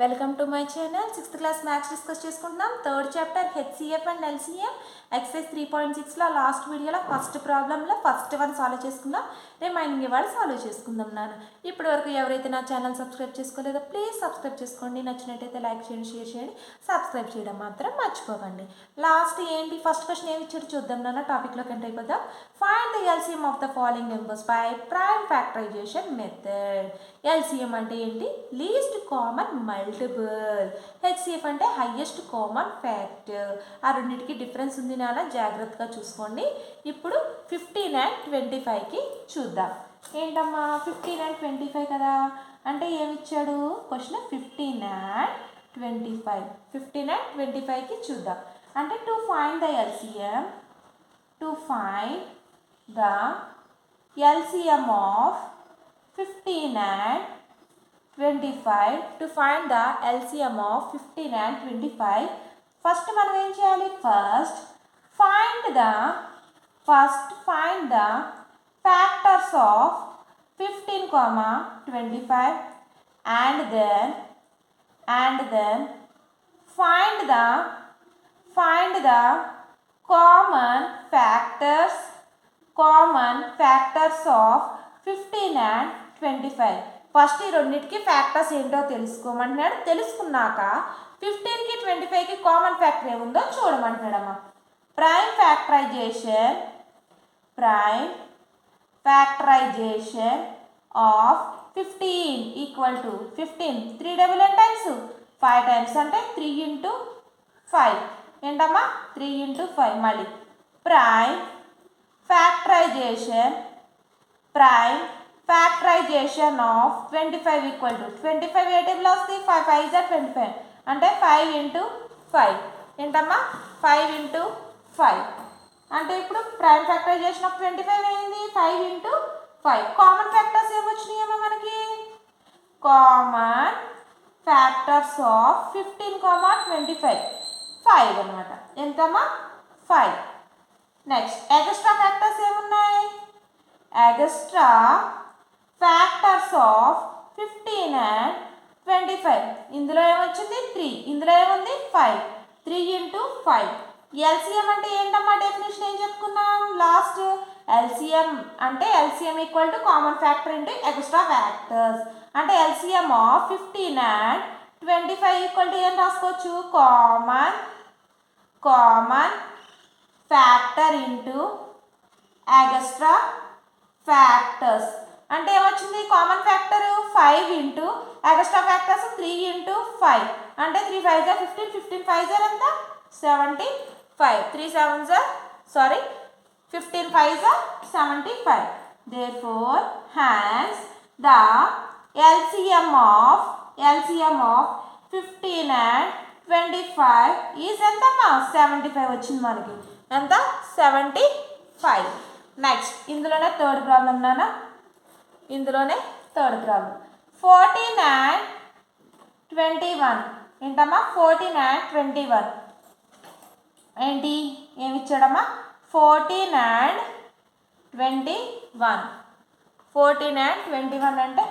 Welcome to my channel. 6th class maths discuss చేసుకుంటున్నాం. Third chapter HCF and LCM exercise 3.6లో last వీడియోలో first ప్రాబ్లంలో first one solve చేసుకుందాం. Remaining ఇవాళ solve చేసుకుందాం. ఇప్పటి వరకు ఎవరైతే నా ఛానల్ సబ్స్క్రైబ్ చేసుకోలేదో ప్లీజ్ సబ్స్క్రైబ్ చేసుకోండి. నచ్చినట్టయితే లైక్ చేయండి, షేర్ చేయండి, సబ్స్క్రైబ్ చేయడం మాత్రం మర్చిపోకండి. లాస్ట్ ఏంటి ఫస్ట్ క్వశ్చన్ ఏమి ఇచ్చాడు చూద్దాం. టాపిక్లోకి ఎంటర్ అయిపోద్దాం. Find the LCM of the following numbers by prime factorisation method. LCM అంటే ఏంటి? Least common multiple. హెచ్సిఎఫ్ అంటే హైయెస్ట్ కామన్ ఫ్యాక్టర్. ఆ రెండింటికి డిఫరెన్స్ ఉంది నాన్న, జాగ్రత్తగా చూసుకోండి. ఇప్పుడు 15 and 25కి చూద్దాం. ఏంటమ్మా 15 and 25 కదా, అంటే ఏమి ఇచ్చాడు క్వశ్చన్? 15 and 25. 15 and 25కి చూద్దాం. అంటే to find the LCM, to find the LCM of 15 and 25, to find the LCM of 15 and 25, first మనం ఏం చేయాలి? First find the factors of 15, 25 and then find the common factors of 15 and 25. First ఈ రెండింటికి factors ఏంటో తెలుసుకోమంటున్నాడు. తెలుసుకున్నాక 15కి 25కి common factor ఏముందో చూడమంటున్నాడమ్మా. Prime factorisation of 15 equal to 15 3 double N times 5 times అంటే 3 into 5. ఏంటమ్మా 3 into 5. మళ్ళీ prime factorisation of 25 equal to 25 ఏ టేబుల్లో వస్తుంది? 5 5 is 25 అంటే 5 into 5. ఏంటమ్మా 5 into 5 అంటే ఇప్పుడు ప్రైమ్ ఫ్యాక్టరైజేషన్ ఆఫ్ 25 అయింది 5 into 5. కామన్ ఫ్యాక్టర్స్ ఏమొచ్చినాయమ్మా మనకి? కామన్ ఫ్యాక్టర్స్ ఆఫ్ 15, 25 5 అనమాట. ఎంతమ్మా 5. నెక్స్ట్ ఎక్స్ట్రా ఫ్యాక్టర్స్ ఏమున్నాయి? Extra factors of 15 and 25. ఇందులో ఏమొచ్చింది? 3. ఇందులో ఏముంది? 5. 3 into 5. ఎల్సిఎం అంటే ఏంటమ్మా? డెఫినేషన్ ఏం చెప్పుకున్నాం లాస్ట్? ఎల్సిఎం అంటే LCM equal to common factor into extra factors. అంటే LCM of 15 and 25 equal to ఏం రాసుకోవచ్చు? Common factor into extra factors. అంటే ఏమొచ్చింది? Common factor 5 into extra factors 3 into 5 అంటే 3 5 జా 15, 15 5 జా ఎంత? 75. 15 5 జా 75. Therefore, hence the LCM of 15 and 25 is ఎంతమ్మా? 75 వచ్చింది మనకి. ఎంత? 75. నెక్స్ట్ ఇందులోనే థర్డ్ ప్రాబ్లం నాన్న. 14 and 21. ఏంటమ్మా 14 and 21 ఏంటి? ఏమి ఇచ్చాడమ్మా? 14 and 21. 14 and 21 అంటే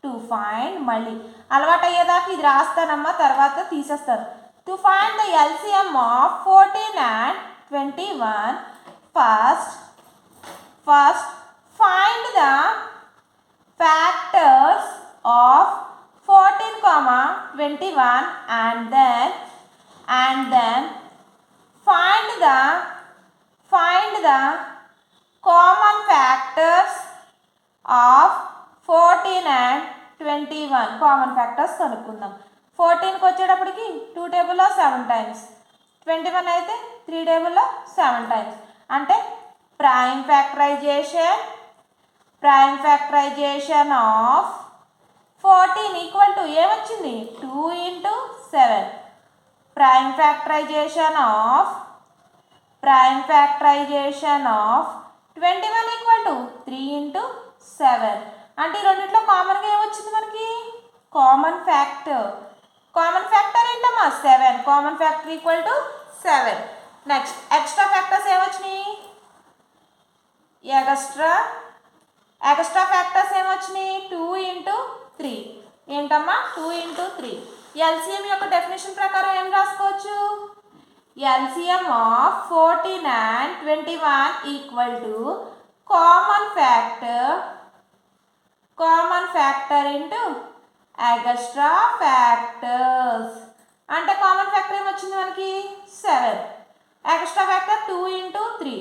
టు ఫైండ్, మళ్ళీ అలవాటు అయ్యేదాకా ఇది రాస్తానమ్మా, తర్వాత తీసేస్తాను. To find the LCM of 14 and 21, first find the factors of 14, 21 and then find the common factors of 14 and 21. Common factors కనుక్కుందాం. 14కి వచ్చేటప్పటికి 2 టేబుల్లో 7 టైమ్స్, 21 అయితే 3 టేబుల్లో 7 టైమ్స్. అంటే prime factorisation of 14 equal to ఏమొచ్చింది? 2 into 7. Prime factorisation of 21 equal to 3 into 7. అంటే ఈ రెండిట్లో కామన్గా ఏమొచ్చింది మనకి? కామన్ ఫ్యాక్టర్ ఏంటమ్మా? 7. Common factor equal to 7. Next extra factors ఏమొచ్చినాయి? ఎక్స్ట్రా ఎక్స్ట్రా ఫ్యాక్టర్స్ ఏమొచ్చినాయి 2 ఇంటూ 3 ఏంటమ్మా 2 ఇంటూ 3 ఎల్సిఎం యొక్క డెఫినేషన్ ప్రకారం ఏం రాసుకోవచ్చు LCM of 14 and 21 equal to common factor into extra factors అంటే కామన్ ఫ్యాక్టర్ ఏమొచ్చింది మనకి 7 ఎక్స్ట్రా ఫ్యాక్టర్ 2 ఇంటూ 3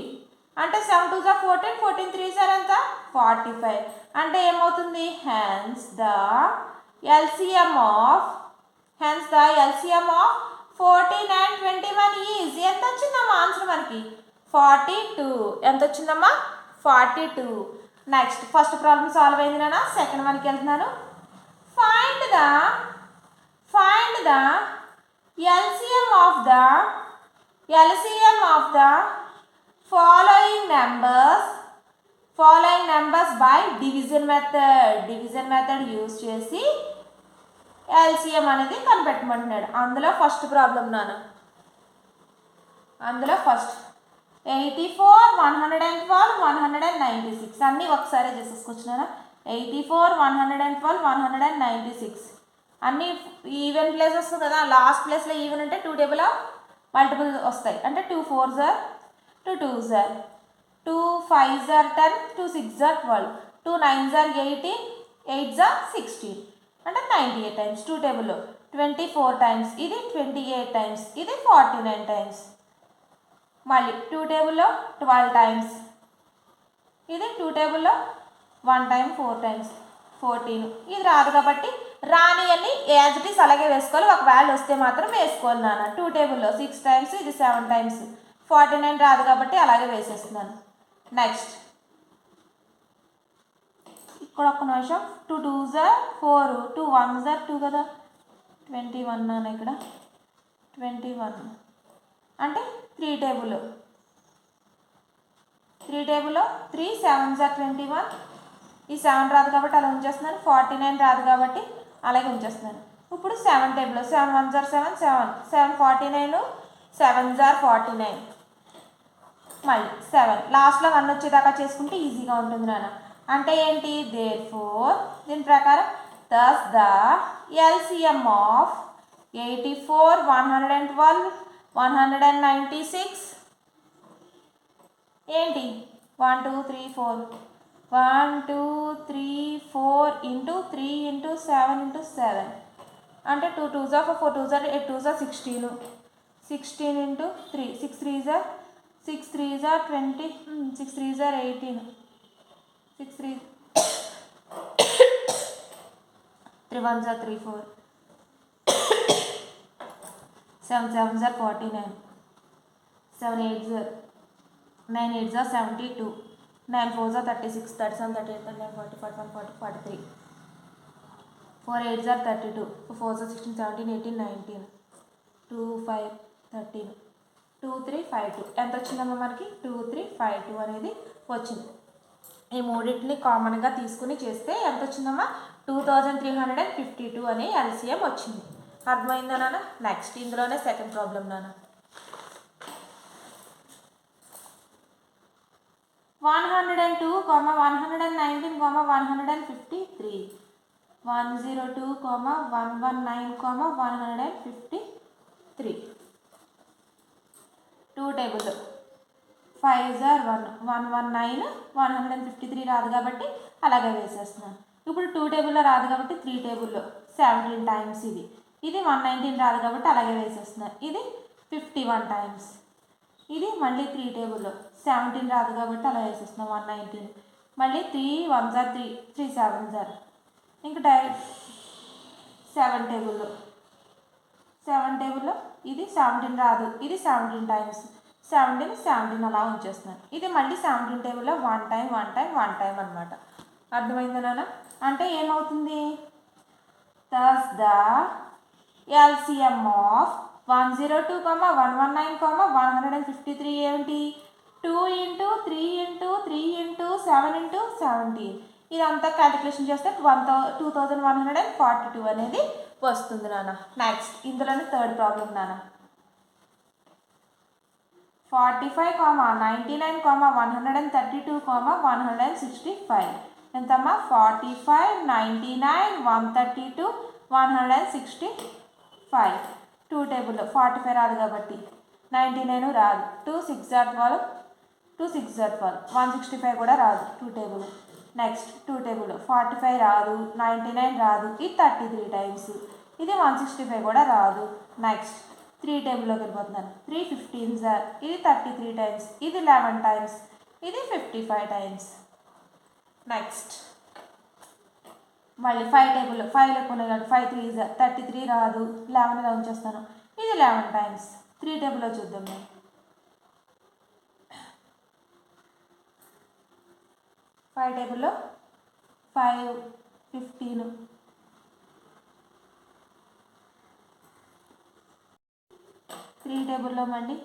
అంటే 7 2 14 14 3 ఎంత 45 అంటే ఏమవుతుంది hence the LCM of 14 and 21 is ఎంత వచ్చిందమ్మా ఆన్సర్ మనకి 42 ఎంత వచ్చిందమ్మా 42 నెక్స్ట్ ఫస్ట్ ప్రాబ్లం సాల్వ్ అయింది నాన్న సెకండ్ వన్కి వెళ్తున్నాను find the LCM of the following numbers by division method use చేసి LCM అనేది కనిపెట్టమంటున్నాడు అందులో ఫస్ట్ ప్రాబ్లం నాన్న అందులో ఫస్ట్ 84 112 196 అన్నీ ఒకసారి చేసేసుకొచ్చినారా 84 112 196 అన్నీ ఈవెన్ ప్లేస్ వస్తుంది కదా లాస్ట్ ప్లేస్లో ఈవెన్ అంటే 2 టేబుల్ మల్టిపుల్ వస్తాయి అంటే 2 4s are 2 2s are 2 5s are 10 2 6s are 12 2 9s are 18 8s are 16 అంటే 98 టైమ్స్ 2 టేబుల్లో 24 టైమ్స్ ఇది 28 టైమ్స్ ఇది 49 టైమ్స్ మళ్ళీ 2 టేబుల్లో 12 టైమ్స్ ఇది 2 టేబుల్లో 1 టైం 4 టైమ్స్ 14 ఇది రాదు కాబట్టి రాని అన్ని యాజ్ ఇట్ ఈస్ అలాగే వేసుకోవాలి ఒక వాల్యూ వస్తే మాత్రం వేసుకోవాలి నాన్న 2 టేబుల్లో 6 టైమ్స్ ఇది 7 టైమ్స్ 49 రాదు కాబట్టి అలాగే వేసేస్తున్నాను నెక్స్ట్ ఇక్కడ ఒక నిమిషం 2 2s are 4 2 1s are 2 కదా 21 నాన్న ఇక్కడ 21 అంటే 3 టేబుల్లో 3 7s are 21 ఈ 7 రాదు కాబట్టి అలా ఉంచేస్తున్నాను 49 రాదు కాబట్టి అలాగే ఉంచేస్తున్నాను ఇప్పుడు 7 టేబుల్లో 7 1s are 7 7 49 7s are 49 మళ్ళీ 7 లాస్ట్లో 1 వచ్చేదాకా చేసుకుంటే ఈజీగా ఉంటుంది నాన్న అంటే ఏంటి therefore దీని ప్రకారం thus the LCM of 84 112 196 ఏంటి 1 2 3 4 1 2 3 4 ఇంటూ 3 ఇంటూ 7 ఇంటూ 7 అంటే 2 2s are 4 2s are 8 2s are 16 16 into 3 6 3s are 20 6 3s are 18 6 3 3 1s are 3 4 7 7s are 49 7 8s are 9 8s are 72 9 4s are 36 37 38 39 40 41 40 43 4 8s are 32 4s are 16 17 18 19 2 5 13 2 3 5 2 ఎంత వచ్చిందమ్మా మనకి 2 3 5 2 అనేది వచ్చింది ఈ మూడింటిని కామన్గా తీసుకుని చేస్తే ఎంత వచ్చిందమ్మా 2352 అనే ఎల్సిఎం వచ్చింది అర్థమైందా నాన్న నెక్స్ట్ ఇందులోనే సెకండ్ ప్రాబ్లం నాన్న 102, 119, 153 102, 119, 153 2 టేబుల్ 5s are 119 153 రాదు కాబట్టి అలాగే వేసేస్తున్నాను ఇప్పుడు 2 టేబుల్లో రాదు కాబట్టి 3 టేబుల్లో 17 టైమ్స్ ఇది 119 రాదు కాబట్టి అలాగే వేసేస్తున్నాను ఇది 51 టైమ్స్ ఇది మళ్ళీ 3 టేబుల్లో 17 రాదు కాబట్టి అలా వేసేస్తున్నాం 119 మళ్ళీ 3 1s are 3 3 7s are ఇంకా డైరెక్ట్ 7 టేబుల్లో ఇది 17 రాదు ఇది 17 టైమ్స్ 17 అలా ఉంచేస్తున్నాను ఇది మళ్ళీ 17 టేబుల్లో 1 టైం అనమాట అర్థమైందా నాన్న అంటే ఏమవుతుంది thus the LCM of 102, 119, 153 ఏమిటి 2 ఇంటూ 3 ఇంటూ 3 ఇంటూ 7 ఇంటూ 17 ఇదంతా క్యాలిక్యులేషన్ చేస్తే 2142 అనేది వస్తుంది నాన్న నెక్స్ట్ ఇందులోనే థర్డ్ ప్రాబ్లం నాన్న 45, 99, 132, 165 ఎంతమ్మా 45, 99, 132, 165. 2 టేబుల్లో 45 రాదు కాబట్టి 99 రాదు. 2 6 are 12, 2 6 are 12, 165 కూడా రాదు 2 టేబుల్. నెక్స్ట్ 2 టేబుల్ 45 రాదు, 99 రాదు, ఇది 33 టైమ్స్, ఇది 165 కూడా రాదు. నెక్స్ట్ 3 టేబుల్లోకి వెళ్ళిపోతున్నాను. 3 15s are, ఇది 33 టైమ్స్, ఇది 11 టైమ్స్, ఇది 55 టైమ్స్. నెక్స్ట్ మళ్ళీ 5 టేబుల్ 5 లెక్క ఉన్నాయి కాబట్టి 5 3s are 33 రాదు, 11 ఇలా ఉంచేస్తాను, ఇది 11 టైమ్స్. 3 టేబుల్లో చూద్దాం మేము. 5 టేబుల్లో 5 15, 3 టేబుల్లో మళ్ళీ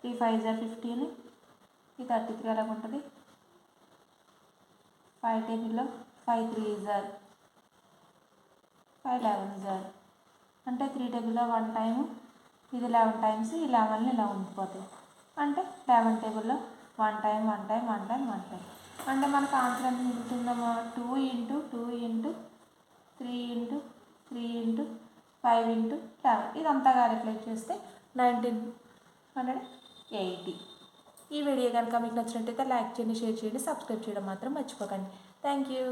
3 5s are 15, ఇది 33 అలాగ ఉంటుంది. 5 టేబుల్లో 5 3s are 5 11s are, అంటే 3 టేబుల్లో 1 టైము, ఇది 11 టైమ్స్, ఈ 11 ఇలా ఉండిపోతాయి. అంటే 11 టేబుల్లో 1 టైం 1 టైం 1 టైం 1 టైం, అంటే మనకు ఆన్సర్ ఎంత మిగులుతుందమ్మా 2 × 2 × 3 × 3 × 5 × 11. ఇదంతా క్యాలిక్యులేట్ చేస్తే 1980. ఈ వీడియో కనుక మీకు నచ్చినట్టయితే లైక్ చేయండి, షేర్ చేయండి, సబ్స్క్రైబ్ చేయడం మాత్రం మర్చిపోకండి. Thank you.